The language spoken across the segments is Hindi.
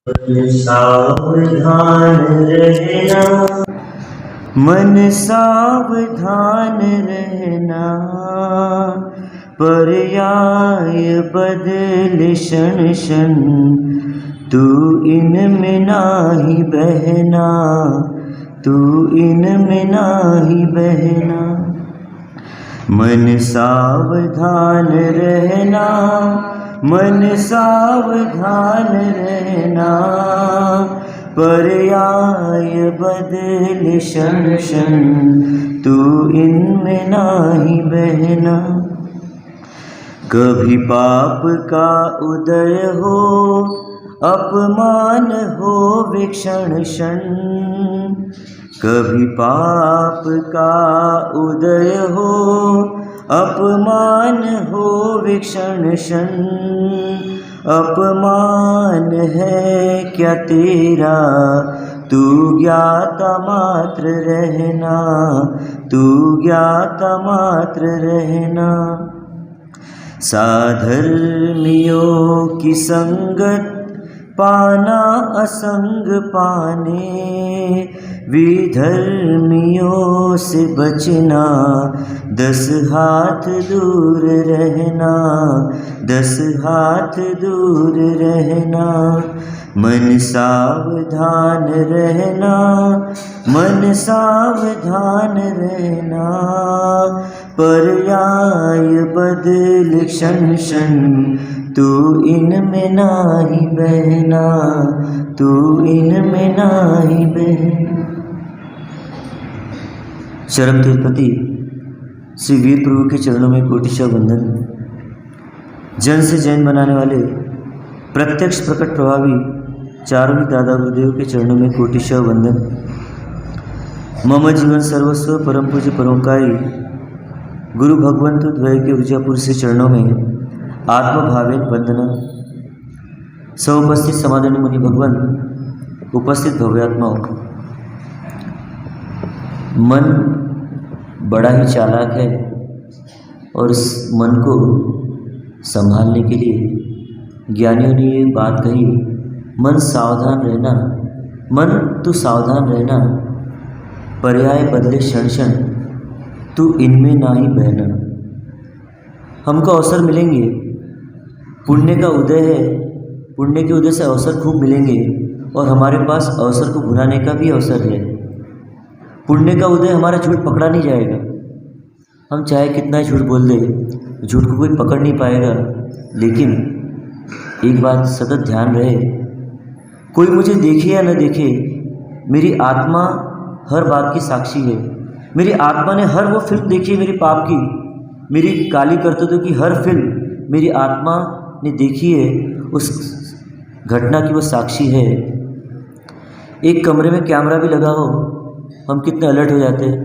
सावधान रहना, मन सावधान रहना, पर्याय बदल क्षण क्षण, तू इनमें नाही बहना, तू इनमें नाही बहना। मन सावधान रहना, मन सावधान रहना, पर्याय बदल क्षण क्षण, तू इनमें नाही बहना। कभी पाप का उदय हो, अपमान हो विक्षण क्षण, कभी पाप का उदय हो, अपमान हो विक्षण क्षण। अपमान है क्या तेरा, तू ज्ञाता मात्र रहना, तू ज्ञाता मात्र रहना। साधर्मियों की संगत पाना असंग पाने, विधर्मियों से बचना, 10 हाथ दूर रहना, 10 हाथ दूर रहना। मन सावधान रहना, मन सावधान रहना, पर्याय बदल क्षण क्षण, तू इनमें नाही बहना, तू इनमें नाही बहना। चरम तिरुपति श्री वीर प्रभु के चरणों में कोटिशः वंदन। जन से जैन बनाने वाले प्रत्यक्ष प्रकट प्रभावी चारों दादा गुरुदेव के चरणों में कोटिशः वंदन। मम जीवन सर्वस्व परम पूज्य परोपकारी गुरु भगवंत द्वय के ऊर्जापुर से चरणों में आत्मभावेन वंदना। समुपस्थित समाधानी मुनि भगवान, उपस्थित भव्यात्माओं, मन बड़ा ही चालाक है और इस मन को संभालने के लिए ज्ञानियों ने ये बात कही, मन सावधान रहना, मन तू सावधान रहना, पर्याय बदले क्षण क्षण, तू इनमें नाही बहना। हमको अवसर मिलेंगे, पुण्य का उदय है, पुण्य के उदय से अवसर खूब मिलेंगे और हमारे पास अवसर को भुनाने का भी अवसर है। पुण्य का उदय हमारा झूठ पकड़ा नहीं जाएगा, हम चाहे कितना झूठ बोल दे, झूठ को कोई पकड़ नहीं पाएगा। लेकिन एक बात सतत ध्यान रहे, कोई मुझे देखे या न देखे, मेरी आत्मा हर बात की साक्षी है। मेरी आत्मा ने हर वो फिल्म देखी है मेरे पाप की, मेरी काली करतूतों की हर फिल्म मेरी आत्मा ने देखी है, उस घटना की वो साक्षी है। एक कमरे में कैमरा भी लगा हो, हम कितने अलर्ट हो जाते हैं।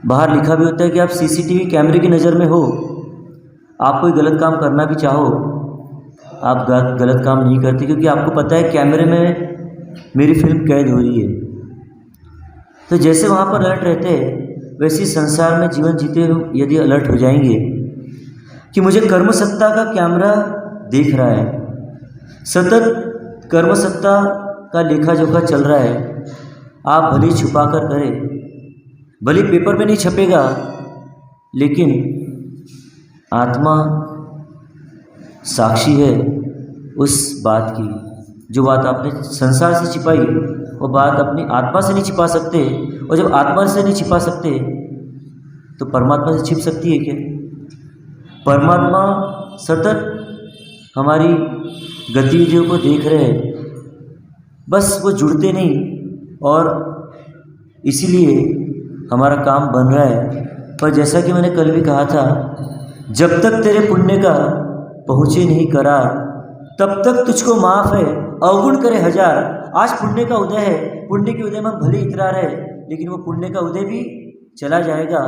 बाहर लिखा भी होता है कि आप सीसीटीवी कैमरे की नज़र में हो, आप कोई गलत काम करना भी चाहो, आप गलत काम नहीं करते, क्योंकि आपको पता है कैमरे में मेरी फिल्म कैद हो रही है। तो जैसे वहाँ पर अलर्ट रहते हैं, वैसे संसार में जीवन जीते हुए यदि अलर्ट हो जाएंगे कि मुझे कर्म सत्ता का कैमरा देख रहा है, सतत कर्म सत्ता का लेखा जोखा चल रहा है, आप भले छुपा कर करें, भले पेपर में नहीं छपेगा, लेकिन आत्मा साक्षी है उस बात की। जो बात आपने संसार से छिपाई, वो बात अपनी आत्मा से नहीं छिपा सकते, और जब आत्मा से नहीं छिपा सकते तो परमात्मा से छिप सकती है क्या? परमात्मा सतत हमारी गतिविधियों को देख रहे हैं, बस वो जुड़ते नहीं, और इसीलिए हमारा काम बन रहा है। पर जैसा कि मैंने कल भी कहा था, जब तक तेरे पुण्य का पहुँचे नहीं करार, तब तक तुझको माफ़ है, अवगुण करे हजार। आज पुण्य का उदय है, पुण्य के उदय में भले इतरा रहे, लेकिन वो पुण्य का उदय भी चला जाएगा,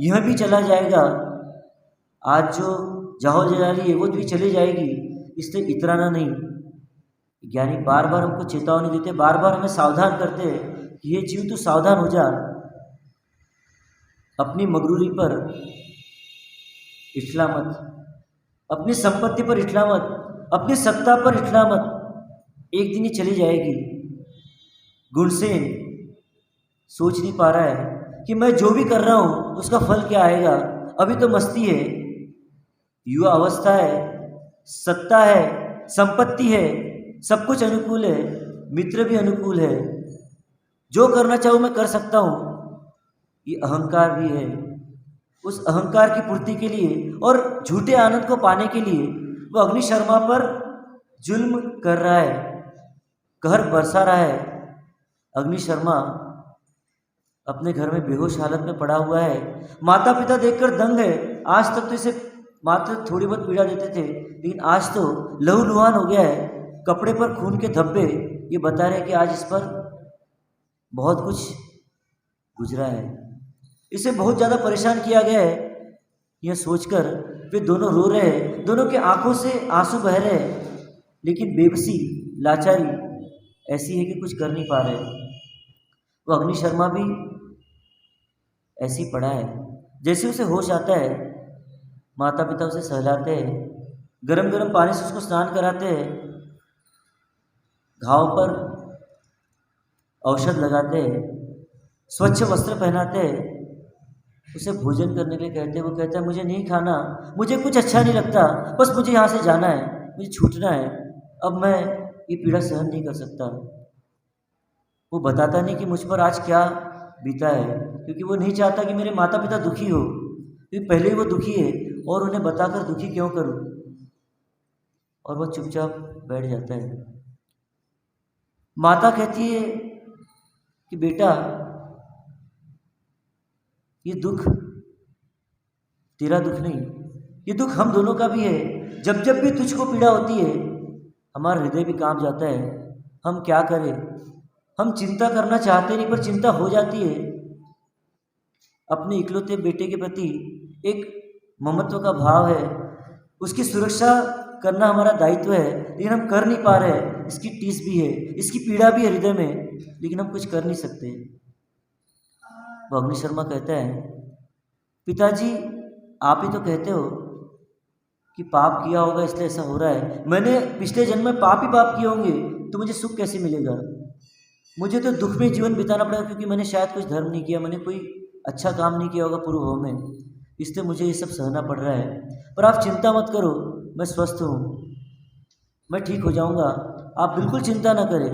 यह भी चला जाएगा। आज जो जाहो जलाली है वो भी चली जाएगी, इसलिए इतराना नहीं। ज्ञानी बार बार हमको चेतावनी देते, बार बार हमें सावधान करते हैं कि ये जीव तू सावधान हो जा, अपनी मगरूरी पर इठला मत, अपनी संपत्ति पर इठला मत, अपनी सत्ता पर इठला मत। एक दिन ही चली जाएगी। गुणसेन सोच नहीं पा रहा है कि मैं जो भी कर रहा हूँ उसका फल क्या आएगा। अभी तो मस्ती है, युवा अवस्था है, सत्ता है, संपत्ति है, सब कुछ अनुकूल है, मित्र भी अनुकूल है, जो करना चाहूँ मैं कर सकता हूँ। ये अहंकार भी है। उस अहंकार की पूर्ति के लिए और झूठे आनंद को पाने के लिए वो अग्नि शर्मा पर जुल्म कर रहा है, कहर बरसा रहा है। अग्नि शर्मा अपने घर में बेहोश हालत में पड़ा हुआ है। माता पिता देखकर दंग है। आज तक तो इसे मात्र थोड़ी बहुत पीड़ा देते थे, लेकिन आज तो लहूलुहान हो गया है। कपड़े पर खून के धब्बे ये बता रहे हैं कि आज इस पर बहुत कुछ गुजरा है। इसे बहुत ज़्यादा परेशान किया गया है। यह सोचकर वे दोनों रो रहे हैं, दोनों के आंखों से आंसू बह रहे हैं, लेकिन बेबसी लाचारी ऐसी है कि कुछ कर नहीं पा रहे। वो अग्नि शर्मा भी ऐसी पड़ा है। जैसे उसे होश आता है, माता पिता उसे सहलाते हैं, गरम गरम पानी से उसको स्नान कराते हैं, घाव पर औषध लगाते हैं, स्वच्छ वस्त्र पहनाते हैं, उसे भोजन करने के लिए कहते हैं। वो कहता है मुझे नहीं खाना, मुझे कुछ अच्छा नहीं लगता, बस मुझे यहाँ से जाना है, मुझे छूटना है, अब मैं ये पीड़ा सहन नहीं कर सकता। वो बताता नहीं कि मुझ पर आज क्या बीता है, क्योंकि वो नहीं चाहता कि मेरे माता पिता दुखी हो, क्योंकि पहले ही वो दुखी है और उन्हें बताकर दुखी क्यों करूं। और वो चुपचाप बैठ जाता है। माता कहती है कि बेटा, ये दुख तेरा दुख नहीं, ये दुख हम दोनों का भी है। जब जब भी तुझको पीड़ा होती है हमारा हृदय भी कांप जाता है। हम क्या करें, हम चिंता करना चाहते नहीं पर चिंता हो जाती है। अपने इकलौते बेटे के प्रति एक ममत्व का भाव है, उसकी सुरक्षा करना हमारा दायित्व है, लेकिन हम कर नहीं पा रहे। इसकी टीस भी है, इसकी पीड़ा भी है हृदय में, लेकिन हम कुछ कर नहीं सकते। वो अग्नि शर्मा कहता है पिताजी, आप ही तो कहते हो कि पाप किया होगा इसलिए ऐसा हो रहा है। मैंने पिछले जन्म में पाप ही पाप किए होंगे तो मुझे सुख कैसे मिलेगा। मुझे तो दुख में जीवन बिताना पड़ेगा, क्योंकि मैंने शायद कुछ धर्म नहीं किया, मैंने कोई अच्छा काम नहीं किया होगा पूर्व भाव में, इसलिए मुझे ये सब सहना पड़ रहा है। पर आप चिंता मत करो, मैं स्वस्थ हूँ, मैं ठीक हो जाऊँगा, आप बिल्कुल चिंता न करें।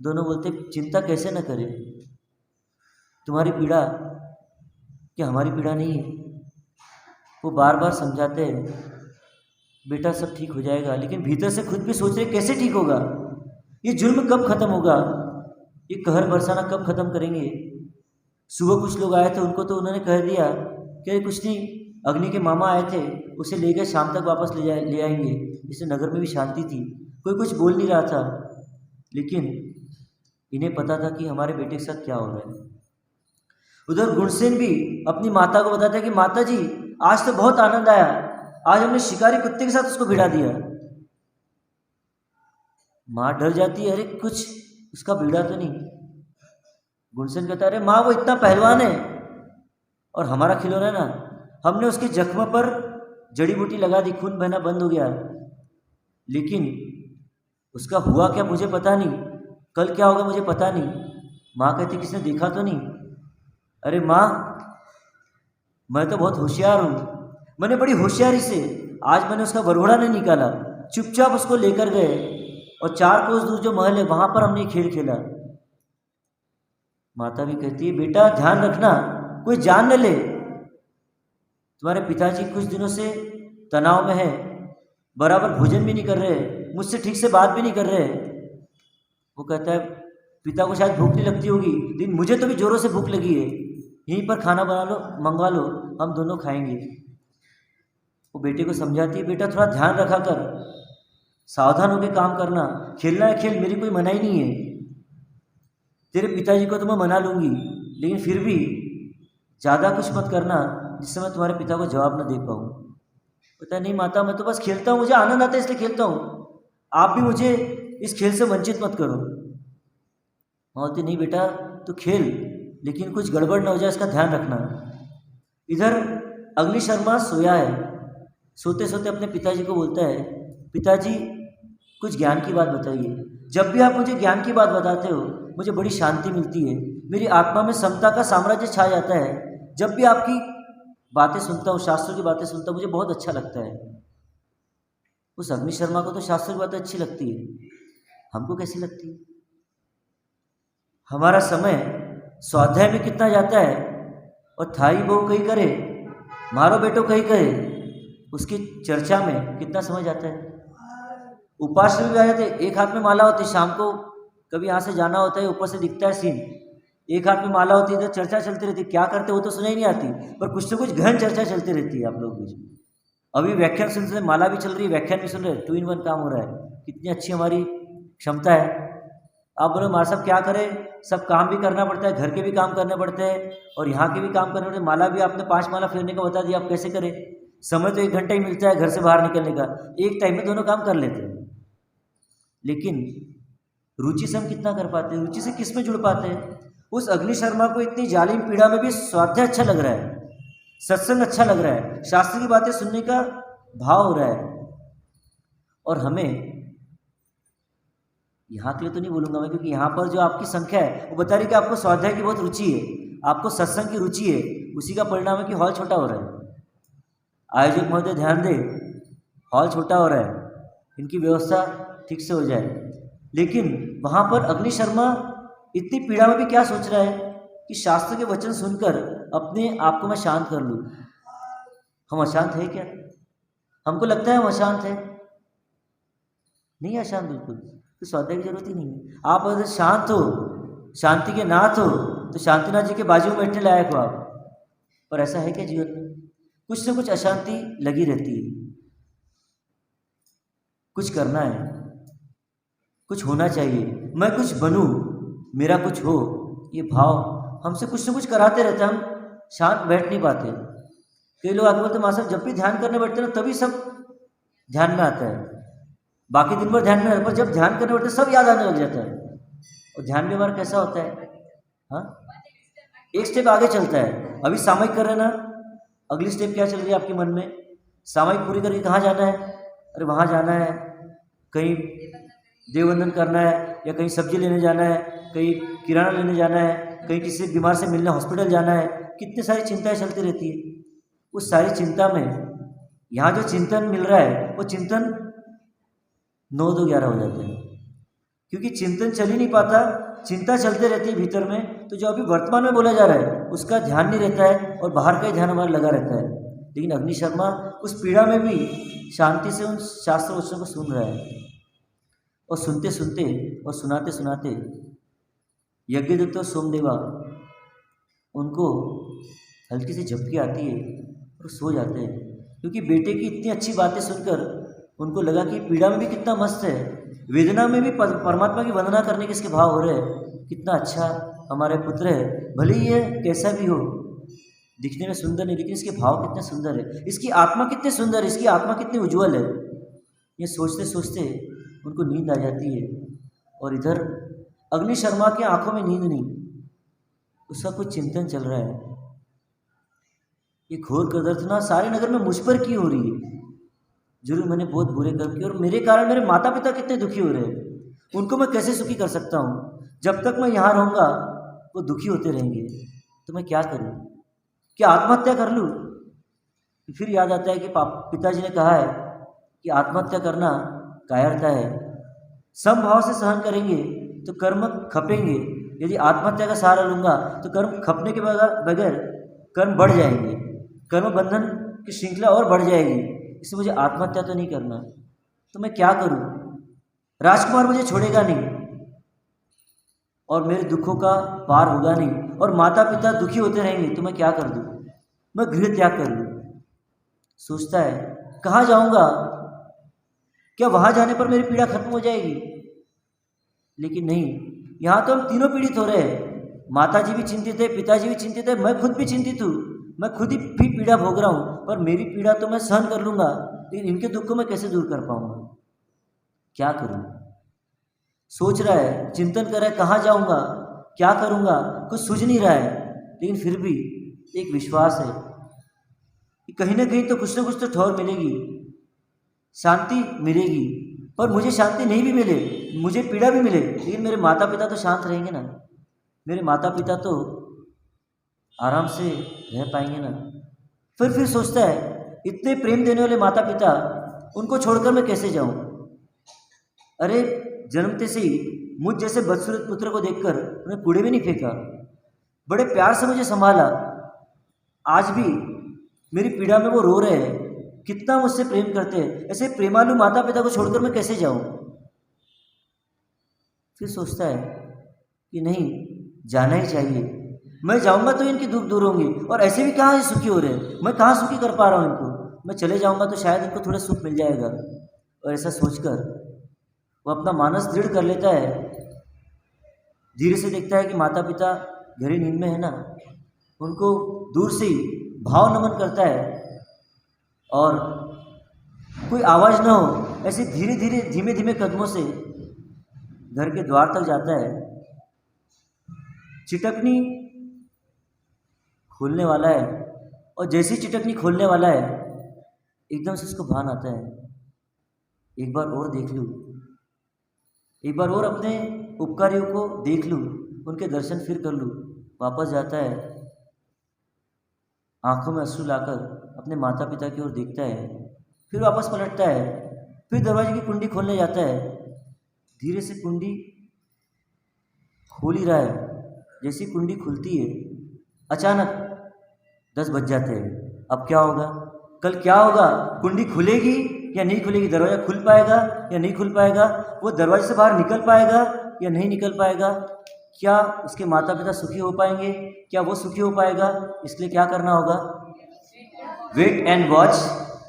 दोनों बोलते चिंता कैसे न करें, तुम्हारी पीड़ा क्या हमारी पीड़ा नहीं है। वो बार बार समझाते हैं बेटा सब ठीक हो जाएगा, लेकिन भीतर से खुद भी सोच रहे कैसे ठीक होगा, ये जुल्म कब खत्म होगा, ये कहर बरसाना कब खत्म करेंगे। सुबह कुछ लोग आए थे, उनको तो उन्होंने कह दिया कि कुछ नहीं, अग्नि के मामा आए थे, उसे ले गए, शाम तक वापस ले आएंगे। इससे नगर में भी शांति थी, कोई कुछ बोल नहीं रहा था, लेकिन इन्हें पता था कि हमारे बेटे के साथ क्या हो रहा है। उधर गुणसेन भी अपनी माता को बताता है कि माता जी, आज तो बहुत आनंद आया, आज हमने शिकारी कुत्ते के साथ उसको भिड़ा दिया। माँ डर जाती है, अरे कुछ उसका भिड़ा तो नहीं। गुणसेन कहता है अरे माँ, वो इतना पहलवान है और हमारा खिलौना है ना, हमने उसके जख्म पर जड़ी बूटी लगा दी, खून बहना बंद हो गया, लेकिन उसका हुआ क्या मुझे पता नहीं, कल क्या होगा मुझे पता नहीं। माँ कहती किसने देखा तो नहीं। अरे माँ, मैं तो बहुत होशियार हूँ, मैंने बड़ी होशियारी से आज मैंने उसका वरघोड़ा नहीं निकाला, चुपचाप उसको लेकर गए और 4 कोस दूर जो महल है वहाँ पर हमने खेल खेला। माता भी कहती है बेटा ध्यान रखना, कोई जान न ले, तुम्हारे पिताजी कुछ दिनों से तनाव में है, बराबर भोजन भी नहीं कर रहे, मुझसे ठीक से बात भी नहीं कर रहे। वो कहता है पिता को शायद भूख नहीं लगती होगी, लेकिन मुझे तो भी जोरों से भूख लगी है, यहीं पर खाना बना लो, मंगवा लो, हम दोनों खाएंगे। वो बेटे को समझाती है बेटा थोड़ा ध्यान रखा कर, सावधान होकर काम करना, खेलना है खेल, मेरी कोई मनाही नहीं है, तेरे पिताजी को तो मैं मना लूँगी, लेकिन फिर भी ज़्यादा कुछ मत करना जिससे मैं तुम्हारे पिता को जवाब न दे पाऊँ। पता नहीं माता, मैं तो बस खेलता हूँ, मुझे आनंद आता है इसलिए खेलता हूँ, आप भी मुझे इस खेल से वंचित मत करो। माँ बोलती नहीं बेटा तू खेल, लेकिन कुछ गड़बड़ न हो जाए इसका ध्यान रखना। इधर अग्नि शर्मा सोया है, सोते सोते अपने पिताजी को बोलता है पिताजी कुछ ज्ञान की बात बताइए। जब भी आप मुझे ज्ञान की बात बताते हो मुझे बड़ी शांति मिलती है, मेरी आत्मा में समता का साम्राज्य छा जाता है। जब भी आपकी बातें सुनता हूँ, शास्त्रों की बातें सुनता हूँ, मुझे बहुत अच्छा लगता है। उस अग्नि शर्मा को तो शास्त्रों की बातें अच्छी लगती है, हमको कैसी लगती है? हमारा समय स्वाध्याय में कितना जाता है, और थाई बहू कही करे, मारो बेटो कही करे, उसकी चर्चा में कितना समय जाता है। उपास में भी आ जाते, एक हाथ में माला होती है, शाम को कभी यहाँ से जाना होता है, ऊपर से दिखता है सीन, एक हाथ में माला होती है, तो चर्चा चलती रहती है, क्या करते वो तो सुनाई नहीं आती, पर कुछ ना कुछ गहन चर्चा चलती रहती है आप लोग बीच में। अभी व्याख्यान सुन रहे, माला भी चल रही है, व्याख्यान भी सुन रहे, 2 in 1 काम हो रहा है। कितनी अच्छी हमारी क्षमता है। आप बोलो मार साहब क्या करें, सब काम भी करना पड़ता है, घर के भी काम करने पड़ते हैं और यहाँ के भी काम करने पड़ते हैं। माला भी आपने 5 माला फेरने का बता दिया, आप कैसे करें? समय तो 1 घंटा ही मिलता है घर से बाहर निकलने का, एक टाइम में दोनों काम कर लेते हैं। लेकिन रुचि से हम कितना कर पाते हैं, रुचि से किस में जुड़ पाते हैं? उस अग्नि शर्मा को इतनी जालिम पीड़ा में भी स्वाध्याय अच्छा लग रहा है, सत्संग अच्छा लग रहा है, शास्त्र की बातें सुनने का भाव हो रहा है। और हमें यहाँ के लिए तो नहीं बोलूँगा मैं, क्योंकि यहाँ पर जो आपकी संख्या है वो बता रही कि आपको स्वाध्याय की बहुत रुचि है, आपको सत्संग की रुचि है, उसी का परिणाम है कि हॉल छोटा हो रहा है। आयोजक महोदय ध्यान दे, हॉल छोटा हो रहा है, इनकी व्यवस्था ठीक से हो जाए। लेकिन वहाँ पर अग्नि शर्मा इतनी पीड़ा में भी क्या सोच रहा है कि शास्त्र के वचन सुनकर अपने आप को मैं शांत कर लूँ। हम अशांत है क्या? हमको लगता है हम अशांत है, नहीं अशांत बिल्कुल, तो स्वाध्याय की जरूरत ही नहीं है। आप अगर शांत हो, शांति के नाथ हो, तो शांतिनाथ जी के बाजू में बैठने लायक हो आप। पर ऐसा है क्या जीवन में? कुछ ना कुछ अशांति लगी रहती है। कुछ करना है, कुछ होना चाहिए, मैं कुछ बनूं, मेरा कुछ हो, ये भाव हमसे कुछ ना कुछ कराते रहते हैं। हम शांत बैठ नहीं पाते। कई लोग आगे बोलते मास्टर जब भी ध्यान करने बैठते हैं तभी सब ध्यान में आता है, बाकी दिन भर ध्यान में आता है, पर जब ध्यान करने बैठते सब याद आने लग जाता है। और ध्यान भी हमारा कैसा होता है, हाँ, एक स्टेप आगे चलता है। अभी सामयिक कर रहे हैं ना, अगली स्टेप क्या चल रही है आपके मन में? सामयिक पूरी करके कहाँ जाना है? अरे वहाँ जाना है, कहीं देववंदन करना है, या कहीं सब्जी लेने जाना है, कहीं किराना लेने जाना है, कहीं किसी बीमार से मिलने हॉस्पिटल जाना है। कितनी सारी चिंताएं चलती रहती है। उस सारी चिंता में यहाँ जो चिंतन मिल रहा है वो चिंतन 9, 2, 11 हो जाते हैं, क्योंकि चिंतन चल ही नहीं पाता, चिंता चलते रहती है भीतर में। तो जो अभी वर्तमान में बोला जा रहा है उसका ध्यान नहीं रहता है और बाहर का ही ध्यान हमारा लगा रहता है। लेकिन अग्नि शर्मा उस पीड़ा में भी शांति से उन शास्त्र वचनों को सुन रहा है, और सुनते सुनते और सुनाते सुनाते यज्ञदत्त और सोमदेवा उनको हल्की सी झपकी आती है और सो जाते हैं, क्योंकि बेटे की इतनी अच्छी बातें सुनकर उनको लगा कि पीड़ा में भी कितना मस्त है, वेदना में भी परमात्मा की वंदना करने के इसके भाव हो रहे हैं। कितना अच्छा हमारे पुत्र है, भले ही ये कैसा भी हो, दिखने में सुंदर नहीं, लेकिन इसके भाव कितने सुंदर है, इसकी आत्मा कितनी सुंदर है, इसकी आत्मा कितनी उज्ज्वल है। ये सोचते सोचते उनको नींद आ जाती है। और इधर अग्नि शर्मा की आंखों में नींद नहीं, उसका कुछ चिंतन चल रहा है। ये घोर कदर्थना सारे नगर में मुझ पर क्यों हो रही है? जरूर मैंने बहुत बुरे कर्म किए, और मेरे कारण मेरे माता पिता कितने दुखी हो रहे हैं, उनको मैं कैसे सुखी कर सकता हूँ? जब तक मैं यहाँ रहूँगा वो दुखी होते रहेंगे, तो मैं क्या करूँ? क्या आत्महत्या कर लूँ? फिर याद आता है कि पिताजी ने कहा है कि आत्महत्या करना कायरता है। समभाव से सहन करेंगे तो कर्म खपेंगे, यदि आत्महत्या का सहारा लूँगा तो कर्म खपने के बगैर कर्म बढ़ जाएंगे, कर्म बंधन की श्रृंखला और बढ़ जाएगी। इसलिए मुझे आत्महत्या तो नहीं करना, तो मैं क्या करूं? राजकुमार मुझे छोड़ेगा नहीं और मेरे दुखों का पार होगा नहीं, और माता पिता दुखी होते रहेंगे, तो मैं क्या कर दूं? मैं गृह त्याग कर लूं। सोचता है कहाँ जाऊंगा, क्या वहां जाने पर मेरी पीड़ा खत्म हो जाएगी? लेकिन नहीं, यहाँ तो हम तीनों पीड़ित हो रहे हैं। माता जी भी चिंतित है, पिताजी भी चिंतित है, मैं खुद भी चिंतित हूँ, मैं खुद ही भी पीड़ा भोग रहा हूँ। पर मेरी पीड़ा तो मैं सहन कर लूँगा, लेकिन इनके दुख को मैं कैसे दूर कर पाऊँगा? क्या करूँ? सोच रहा है, चिंतन कर रहा है, कहाँ जाऊँगा, क्या करूँगा, कुछ सूझ नहीं रहा है। लेकिन फिर भी एक विश्वास है कि कहीं ना कहीं तो कुछ ना कुछ तो ठौर मिलेगी, शांति मिलेगी। पर मुझे शांति नहीं भी मिले, मुझे पीड़ा भी मिले, लेकिन मेरे माता पिता तो शांत रहेंगे ना, मेरे माता पिता तो आराम से रह पाएंगे ना। फिर सोचता है इतने प्रेम देने वाले माता पिता, उनको छोड़कर मैं कैसे जाऊं। अरे जन्मते से ही मुझ जैसे बदसूरत पुत्र को देखकर उन्हें कूड़े भी नहीं फेंका, बड़े प्यार से मुझे संभाला। आज भी मेरी पीड़ा में वो रो रहे हैं, कितना मुझसे प्रेम करते हैं। ऐसे प्रेमालु माता पिता को छोड़कर मैं कैसे जाऊं। फिर सोचता है कि नहीं, जाना ही चाहिए, मैं जाऊंगा तो इनकी दुख दूर होंगी, और ऐसे भी कहाँ सुखी हो रहे हैं, मैं कहाँ सुखी कर पा रहा हूँ इनको, मैं चले जाऊंगा तो शायद इनको थोड़ा सुख मिल जाएगा। और ऐसा सोचकर वो अपना मानस दृढ़ कर लेता है। धीरे से देखता है कि माता पिता गहरी नींद में है ना, उनको दूर से ही भाव नमन करता है, और कोई आवाज़ ना हो, ऐसे धीरे धीरे धीमे धीमे कदमों से घर के द्वार तक जाता है। चिटकनी खोलने वाला है, और जैसी चिटकनी खोलने वाला है एकदम से उसको भान आता है, एक बार और देख लूँ, एक बार और अपने उपकारियों को देख लूँ, उनके दर्शन फिर कर लूँ। वापस जाता है, आंखों में आंसू लाकर अपने माता पिता की ओर देखता है, फिर वापस पलटता है, फिर दरवाजे की कुंडी खोलने जाता है। धीरे से कुंडी खोल ही रहा है, जैसी कुंडी खुलती है अचानक 10 बज जाते हैं। अब क्या होगा, कल क्या होगा, कुंडी खुलेगी या नहीं खुलेगी, दरवाज़ा खुल पाएगा या नहीं खुल पाएगा, वो दरवाजे से बाहर निकल पाएगा या नहीं निकल पाएगा, क्या उसके माता पिता सुखी हो पाएंगे, क्या वो सुखी हो पाएगा। इसलिए क्या करना होगा, वेट एंड वॉच।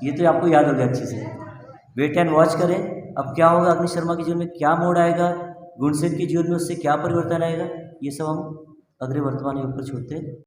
ये तो आपको याद हो गया अच्छे से, वेट एंड वॉच करें। अब क्या होगा, अग्नि शर्मा के जीवन में क्या मोड़ आएगा, गुणसेन के जीवन में उससे क्या परिवर्तन आएगा, ये सब हम अगले वर्तमान योग पर छोड़ते हैं।